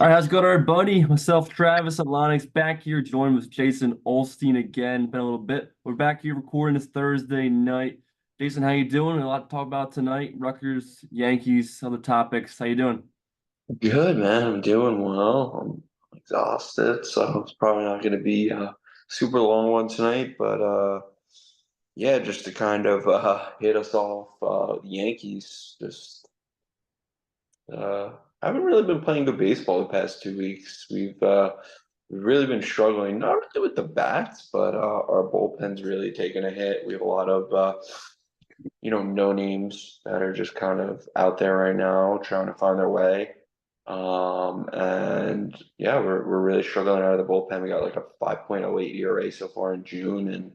All right, how's it going, everybody? Myself, Travis Atlantic's back here, joined with Jason Ohlstein again. Been a little bit. We're back here recording this Thursday night. Jason, how you doing? A lot to talk about tonight. Rutgers, Yankees, other topics. How you doing? Good, man. I'm doing well. I'm exhausted, so it's probably not going to be a super long one tonight. But yeah, just to kind of hit us off, the Yankees just haven't really been playing good baseball the past 2 weeks. We've really been struggling, not really with the bats, but our bullpen's really taken a hit. We have a lot of no names that are just kind of out there right now trying to find their way. And yeah, we're really struggling out of the bullpen. We got like a 5.08 ERA so far in June, and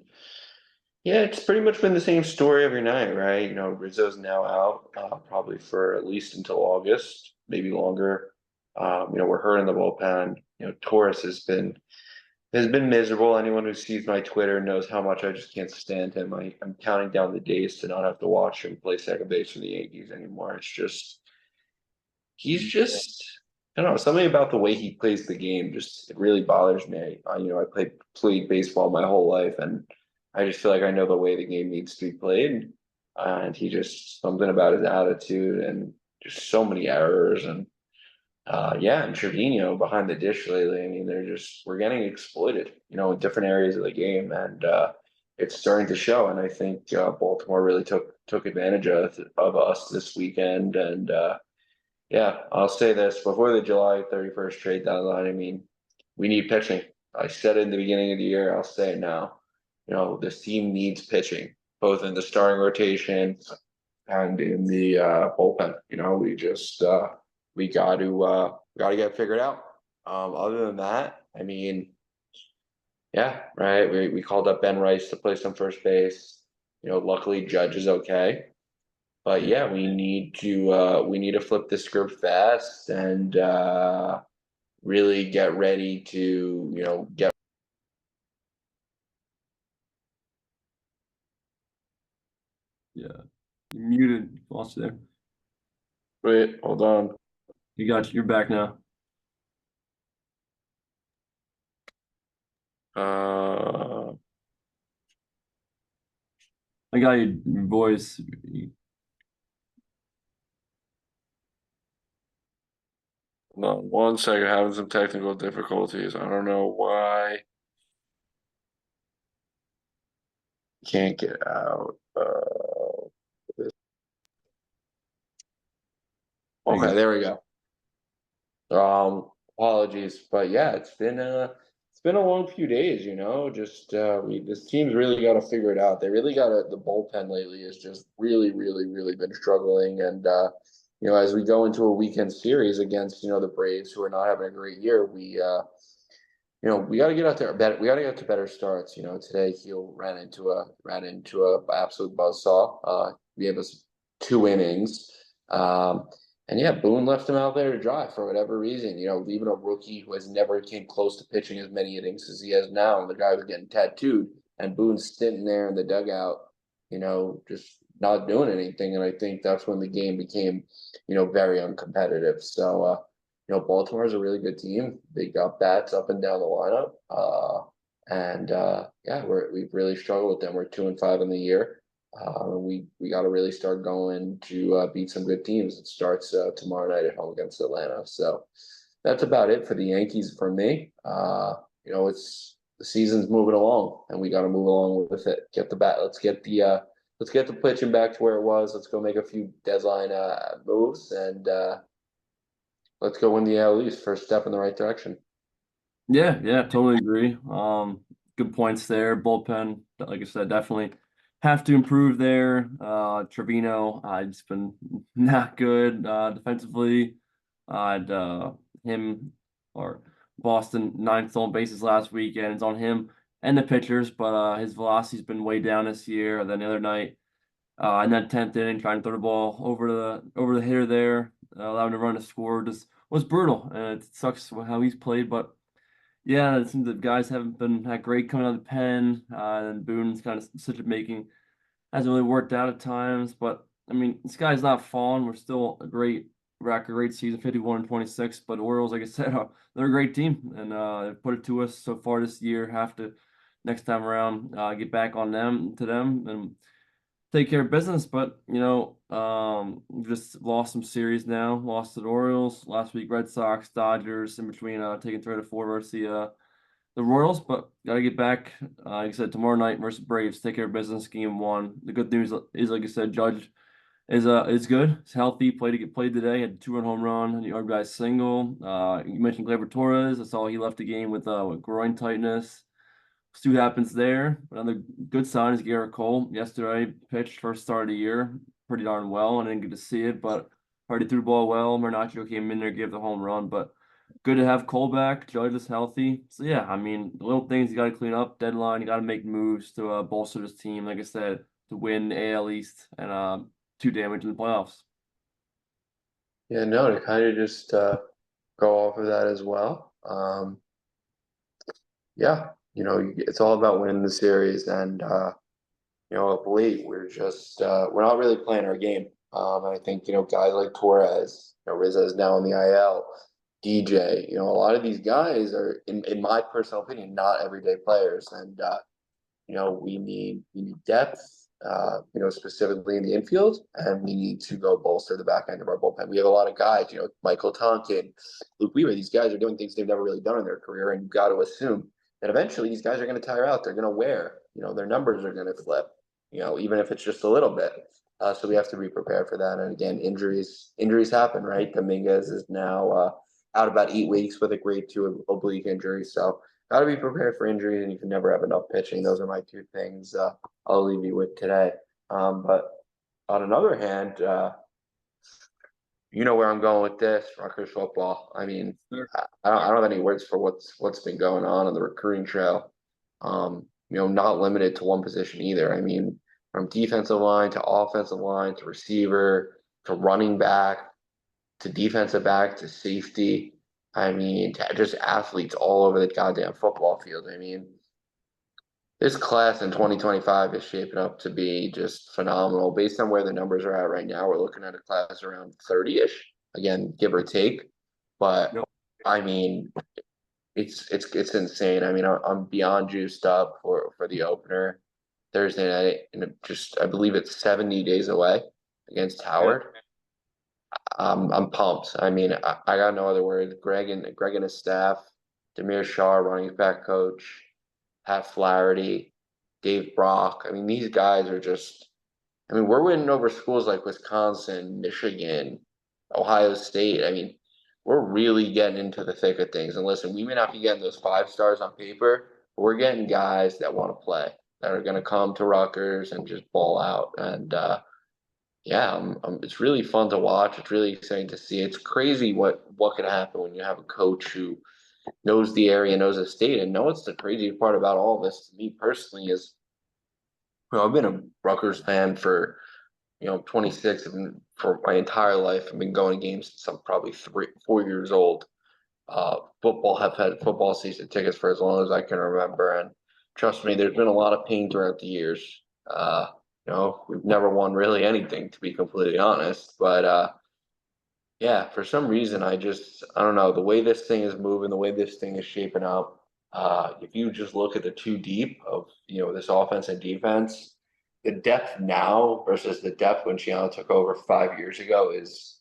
yeah, it's pretty much been the same story every night, right? Rizzo's now out, probably for at least until August, maybe longer. We're hurting the bullpen. Torres has been miserable. Anyone who sees my Twitter knows how much I just can't stand him. I'm counting down the days to not have to watch him play second base for the Yankees anymore. He's just, I don't know, something about the way he plays the game just it really bothers me. I played baseball my whole life, and I just feel like I know the way the game needs to be played. And he just something about his attitude and just so many errors yeah, and Trevino behind the dish lately. I mean, we're getting exploited, in different areas of the game, and it's starting to show. And I think Baltimore really took advantage of us this weekend. And yeah, I'll say this before the July 31st trade deadline. I mean, we need pitching. I said it in the beginning of the year. I'll say it now. This team needs pitching, both in the starting rotation and in the bullpen. We got to get figured out. Other than that, I mean, yeah, right. We called up Ben Rice to play some first base. Luckily Judge is okay. But Yeah, yeah, we need to flip the script fast and really get ready to, get yeah. You're muted. Lost you there. wait, hold on. You got you. You're back now. Uh I got your voice. Hold on 1 second, having some technical difficulties. I don't know why. Can't get out. There you Okay, go. there we go. Apologies, but yeah, it's been a long few days, Just this team's really got to figure it out. They really got to the bullpen lately is just really, really, really been struggling. And as we go into a weekend series against the Braves, who are not having a great year, we got to get out there better. We got to get to better starts. Today Heel ran into a absolute buzzsaw. We gave us 2 innings. And yeah, Boone left him out there to dry for whatever reason. Leaving a rookie who has never came close to pitching as many innings as he has now, and the guy was getting tattooed, and Boone's sitting there in the dugout, just not doing anything. And I think that's when the game became, very uncompetitive. So, Baltimore is a really good team. They got bats up and down the lineup. And yeah, we've really struggled with them. We're 2-5 in the year. We got to really start going to beat some good teams. It starts tomorrow night at home against Atlanta. So that's about it for the Yankees for me. It's the season's moving along, and we got to move along with it. Get the bat. Let's get the pitching back to where it was. Let's go make a few deadline moves, and let's go win the AL East. First step in the right direction. Yeah, yeah, totally agree. Good points there. Bullpen, like I said, definitely have to improve there. Trevino, it's been not good defensively. I'd him or Boston ninth stolen bases last weekend. It's on him and the pitchers, but his velocity's been way down this year. And then the other night, in that 10th inning, trying to throw the ball over the hitter there, allowing him to run to score, just was brutal. And it sucks how he's played, but. Yeah, it seems that guys haven't been that great coming out of the pen, and Boone's kind of such a making hasn't really worked out at times. But I mean, this guy's not fallen. We're still a great rack a great season, 51-26. But the Orioles, like I said, they're a great team, and they've put it to us so far this year. Have to next time around get back on them and take care of business. But we just lost some series now. Lost to the Orioles last week. Red Sox, Dodgers in between. Taking 3-4 versus the Royals, but gotta get back. Like I said, tomorrow night versus Braves. Take care of business. Game one. The good news is, like I said, Judge is good. He's healthy. Played today. Had a 2-run home run. And the RBI single. You mentioned Gleyber Torres. I saw he left the game with groin tightness. See what happens there. Another good sign is Garrett Cole. Yesterday pitched first start of the year pretty darn well. I didn't get to see it, but already threw the ball well. Mernaccio came in there, gave the home run, but good to have Cole back. Judge is healthy. So yeah, I mean, the little things you got to clean up. Deadline, you got to make moves to bolster this team. Like I said, to win AL East and to damage in the playoffs. Yeah, no, to kind of just go off of that as well. Yeah, it's all about winning the series, and of late we're not really playing our game. I think guys like Torres, Rizzo is now in the IL, DJ, a lot of these guys are, in my personal opinion, not everyday players, and we need depth, specifically in the infield, and we need to go bolster the back end of our bullpen. We have a lot of guys, Michael Tonkin, Luke Weaver. These guys are doing things they've never really done in their career, and you've got to assume that eventually these guys are going to tire out. They're going to wear. Their numbers are going to flip. Even if it's just a little bit. So we have to be prepared for that. And again, injuries happen, right? Dominguez is now out about 8 weeks with a grade 2 oblique injury. So got to be prepared for injury, and you can never have enough pitching. Those are my two things I'll leave you with today. But on another hand, you know where I'm going with this, Rutgers football. I mean, Sure. I don't have any words for what's been going on the recruiting trail. Not limited to one position either. I mean, from defensive line to offensive line to receiver to running back to defensive back to safety. I mean, to just athletes all over the goddamn football field. I mean, this class in 2025 is shaping up to be just phenomenal. Based on where the numbers are at right now, we're looking at a class around 30-ish, again, give or take. But Yep. I mean, it's insane. I mean, I'm beyond juiced up for the opener Thursday night, and I believe it's 70 days away against Yeah. Howard. I'm pumped. I mean, I got no other words. Greg and his staff, Demir Shah, running back coach, Pat Flaherty, Dave Brock. I mean, these guys are just. I mean, we're winning over schools like Wisconsin, Michigan, Ohio State. I mean, we're really getting into the thick of things. And listen, we may not be getting those 5 stars on paper, but we're getting guys that want to play, that are going to come to Rutgers and just ball out. And yeah, it's really fun to watch. It's really exciting to see. It's crazy what can happen when you have a coach who knows the area, knows the state. And know what's the crazy part about all of this to me personally is, I've been a Rutgers fan for 26, and for my entire life. I've been going to games since I'm probably 4 years old. Have had football season tickets for as long as I can remember, and trust me, there's been a lot of pain throughout the years. We've never won really anything, to be completely honest. But yeah, for some reason, I don't know, the way this thing is moving, the way this thing is shaping up. If you just look at the two deep of this offense and defense, the depth now versus the depth when Shiano took over 5 years ago is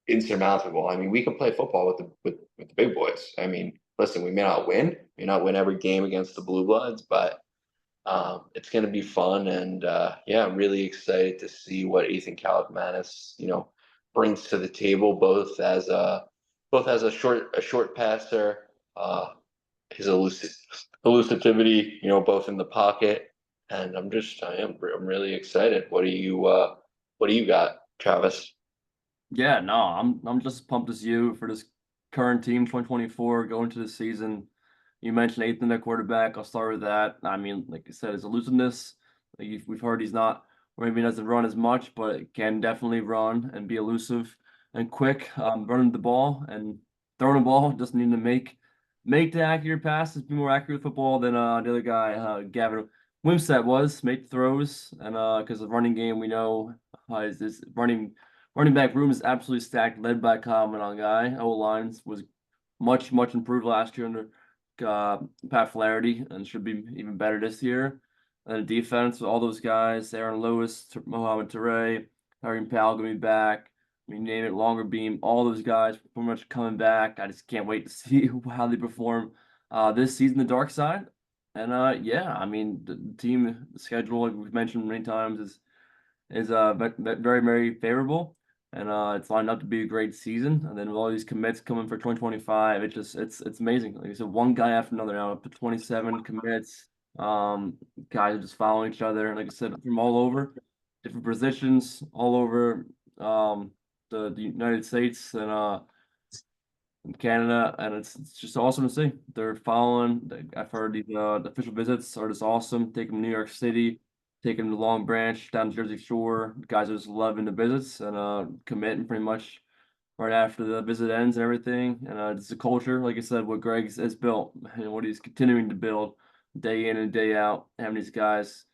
insurmountable. I mean, we can play football with the big boys. I mean, listen, we may not win every game against the Blue Bloods, but it's going to be fun. And yeah, I'm really excited to see what Ethan Kaliakmanis, brings to the table, both as a short passer, his elusivity, both in the pocket. And I'm really excited. What do you got, Travis? Yeah, no, I'm just pumped as you for this current team, 2024, going to the season. You mentioned Ethan at quarterback. I'll start with that. I mean, like I said, his elusiveness. We've heard he's not, or maybe he doesn't run as much, but can definitely run and be elusive and quick. Running the ball and throwing the ball. Doesn't need to make the accurate passes, be more accurate with football than the other guy, Gavin Wimsatt was. Make throws, and because the running game we know is running running back room is absolutely stacked, led by Kyle Monangai. O-line was much improved last year under Pat Flaherty and should be even better this year. And the defense, all those guys, Aaron Lewis, Mohamed Toure, Tyreem Powell going to be back. I mean, name it, Longer Beam, all those guys pretty much coming back. I just can't wait to see how they perform this season, the dark side. And yeah, I mean, the team schedule, like we've mentioned many times, is very favorable, and it's lined up to be a great season. And then with all these commits coming for 2025, it's amazing. Like I said, one guy after another now, up to 27 commits. Guys are just following each other, and like I said, from all over, different positions, all over the United States and Canada, and it's just awesome to see. They're following. I've heard the official visits are just awesome. Taking them to New York City, taking them to Long Branch, down to Jersey Shore. The guys are just loving the visits and committing pretty much right after the visit ends and everything. And it's a culture, like I said, what Greg has built and what he's continuing to build day in and day out. Having these guys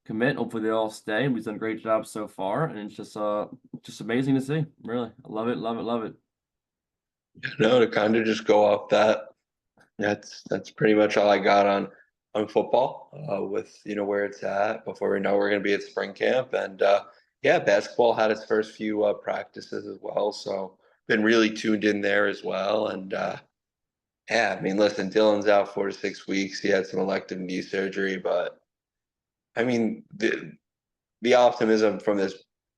commit, hopefully they all stay. We've done a great job so far, and it's just amazing to see. Really, I love it, love it, love it. No, to kind of just go off that, that's pretty much all I got on football, with where it's at. Before we know we're going to be at spring camp, and yeah, basketball had its first few practices as well, so been really tuned in there as well. And yeah, I mean, listen, Dylan's out 4 to 6 weeks. He had some elective knee surgery, but I mean, the optimism from this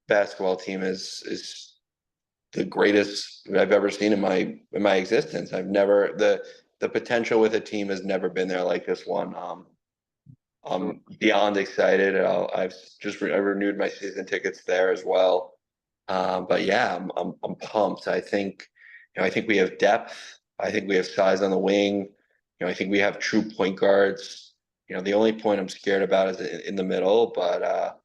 basketball team is the greatest I've ever seen in my existence. I've never the potential with a team has never been there like this one. Sure. I'm beyond excited. I renewed my season tickets there as well. But yeah, I'm pumped. I think we have depth. I think we have size on the wing. I think we have true point guards. The only point I'm scared about is in the middle, but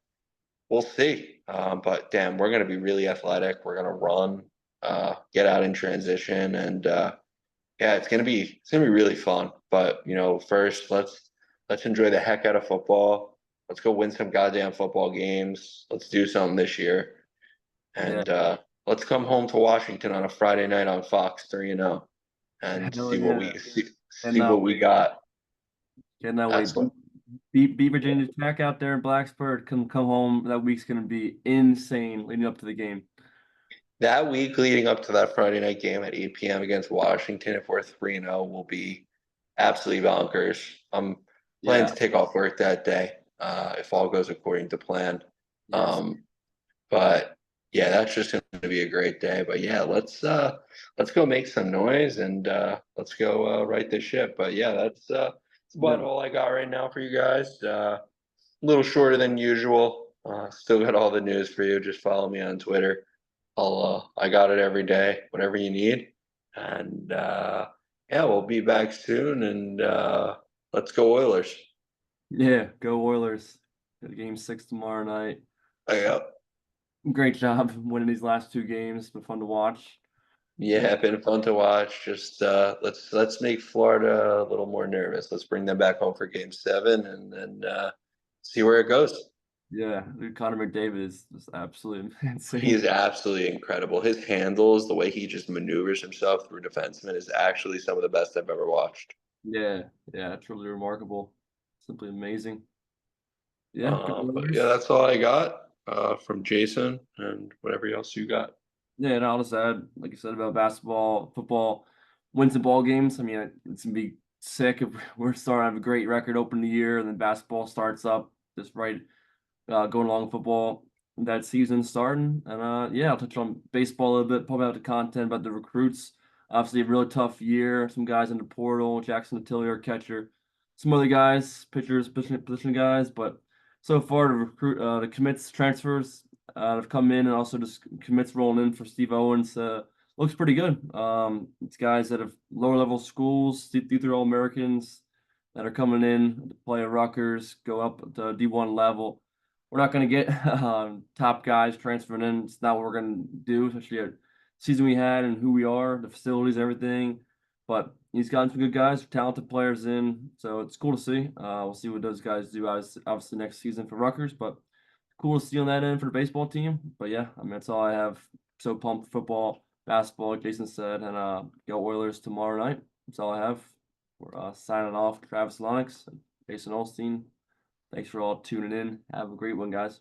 we'll see. But damn, we're gonna be really athletic. We're gonna run, get out in transition, and yeah, it's gonna be really fun. But first let's enjoy the heck out of football. Let's go win some goddamn football games. Let's do something this year, Yeah, and let's come home to Washington on a Friday night on Fox 3-0 and hell see what we yeah. see, see Cannot what we wait. got. Cannot wait. That's what Beat Virginia Tech out there in Blacksburg. Come home. That week's gonna be insane leading up to the game. that week leading up to that Friday night game at 8 p.m. against Washington. If we're 3-0, will be absolutely bonkers. I'm planning Yeah. to take off work that day, if all goes according to plan. Yes. Um, but yeah, that's just going to be a great day. But yeah, let's go make some noise, and let's go right this ship. But yeah, that's about Yep. all I got right now for you guys. A little shorter than usual. Still got all the news for you. Just follow me on Twitter. I got it every day, whatever you need. And yeah, we'll be back soon, and let's go Oilers. Yeah. Go Oilers. Got Game 6 tomorrow night. Yeah. Great job winning these last two games. Been fun to watch. Yeah, been fun to watch. Just let's make Florida a little more nervous. Let's bring them back home for game 7, and then see where it goes. Yeah. Dude, Connor McDavid is just absolutely He insane. is absolutely incredible. His handles, the way he just maneuvers himself through defensemen is actually some of the best I've ever watched. Yeah. Yeah. Truly remarkable. Simply amazing. Yeah. Go But yeah, Oilers. that's all I got from Jason, and whatever else you got. Yeah, and I'll just add, like you said about basketball, football, wins and ball games. I mean, it's gonna be sick if we're starting to have a great record opening the year, and then basketball starts up just right, going along with football that season starting. And yeah, I'll touch on baseball a little bit, probably out the content about the recruits. Obviously, a really tough year. Some guys in the portal, Jackson Atelier, catcher, some other guys, pitchers, position guys, but so far the commits transfers have come in, and also just commits rolling in for Steve Owens. Looks pretty good. It's guys that have lower level schools, through All Americans that are coming in to play at Rutgers, go up to D1 level. We're not going to get top guys transferring in. It's not what we're going to do, especially at season we had and who we are, the facilities, everything. But he's gotten some good guys, talented players in, so it's cool to see. We'll see what those guys do, obviously next season for Rutgers, but cool to see on that end for the baseball team. But yeah, I mean that's all I have So pumped for football, basketball, like Jason said, and go Oilers tomorrow night. That's all I have. We're signing off. Travis Lennox and Jason Ohlstein. Thanks for all tuning in. Have a great one, guys.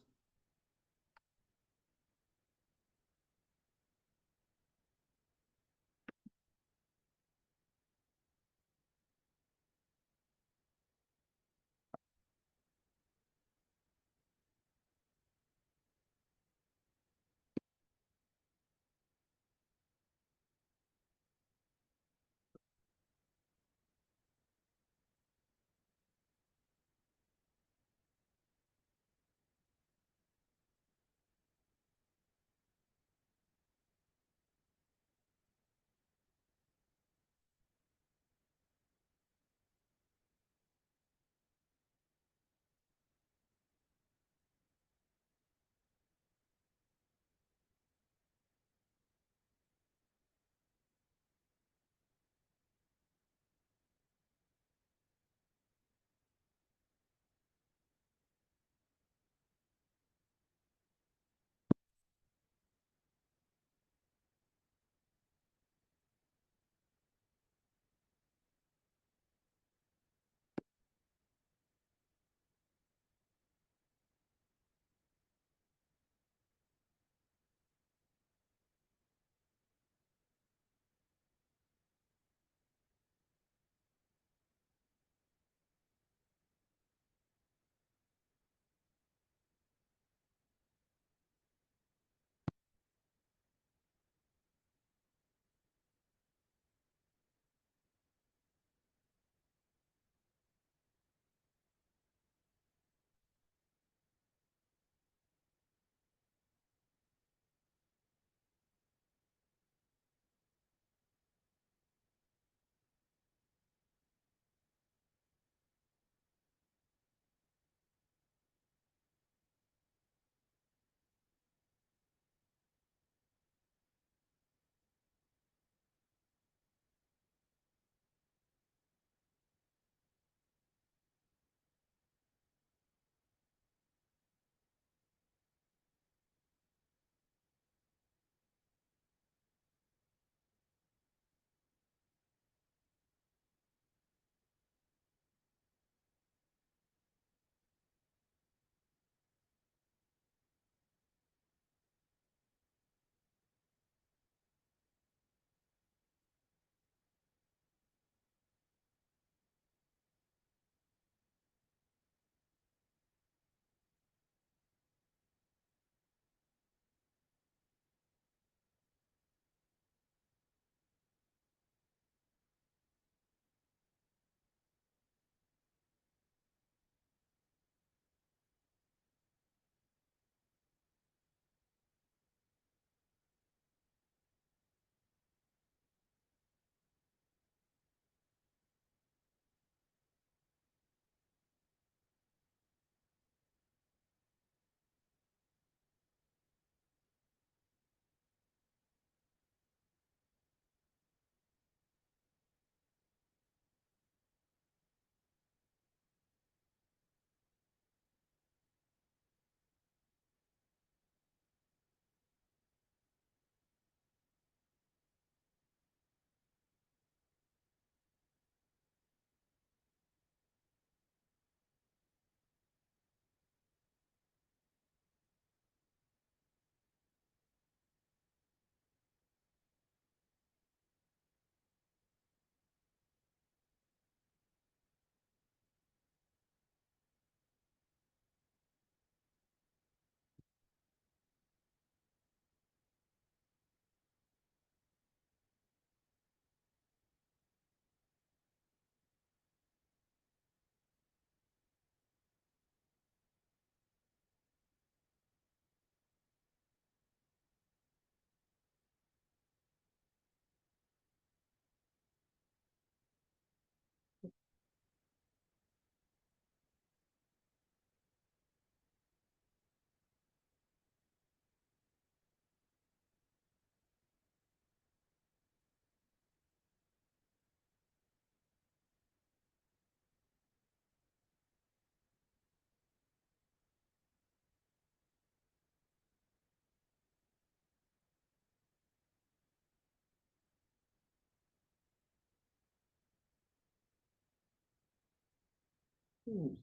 Hmm.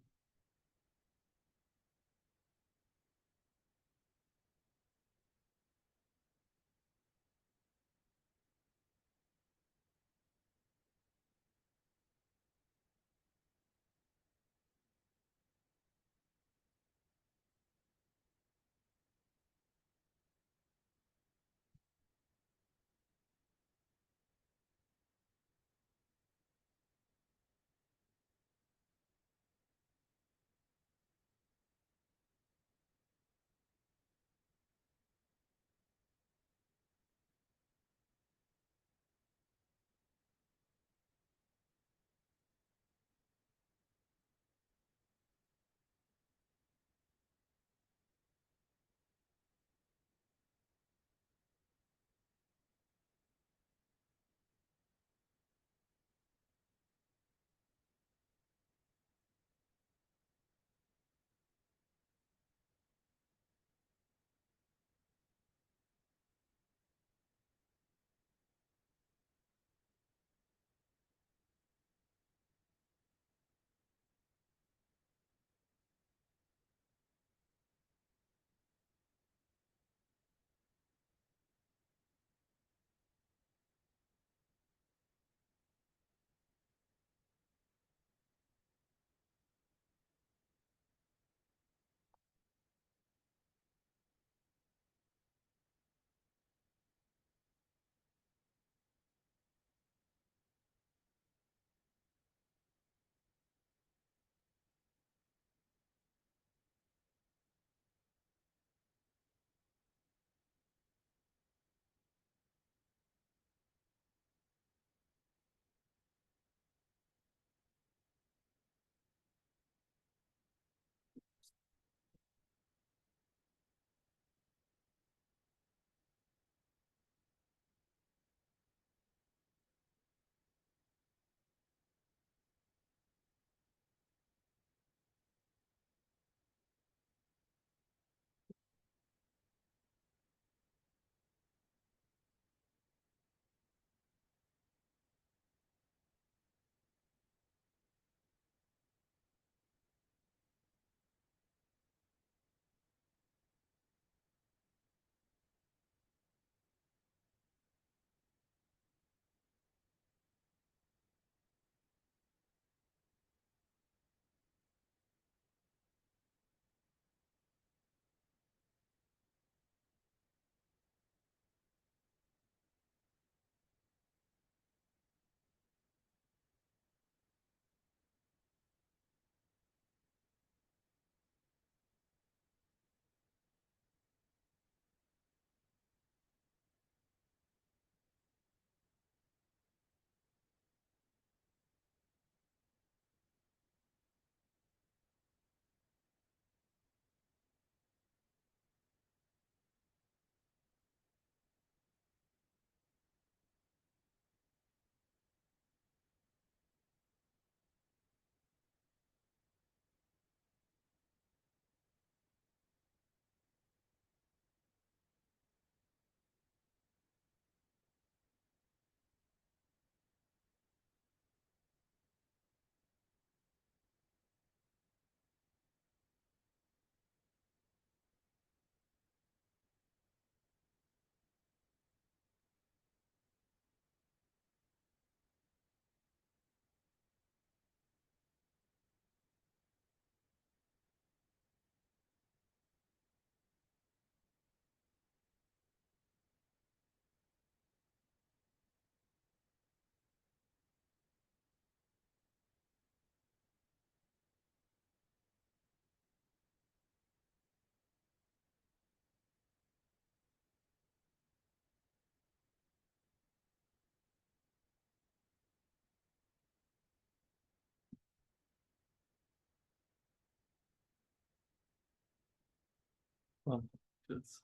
Well, it's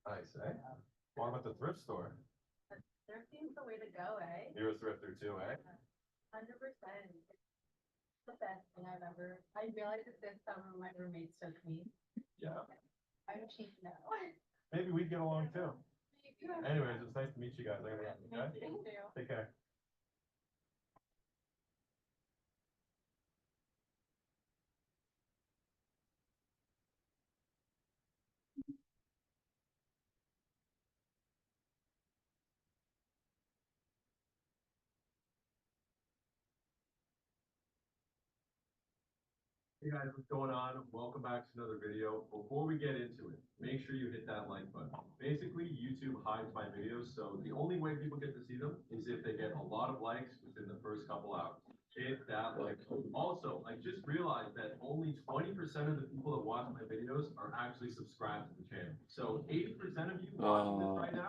Nice, eh? What about the thrift store? Thrifting's the way to go, eh? You're a thrifter too, eh? 100%. It's the best thing I've ever. I realized it this summer when my roommates took me. Yeah. I'm cheap now. Maybe we'd get along too. Maybe. Anyways, it's nice to meet you guys. I gotta run, okay? Thank you. Take care. Hey guys, what's going on? Welcome back to another video. Before we get into it, make sure you hit that like button. Basically, YouTube hides my videos, so the only way people get to see them is if they get a lot of likes within the first couple hours. Hit that like button. Also, I just realized that only 20% of the people that watch my videos are actually subscribed to the channel. So 80% of you watching this right now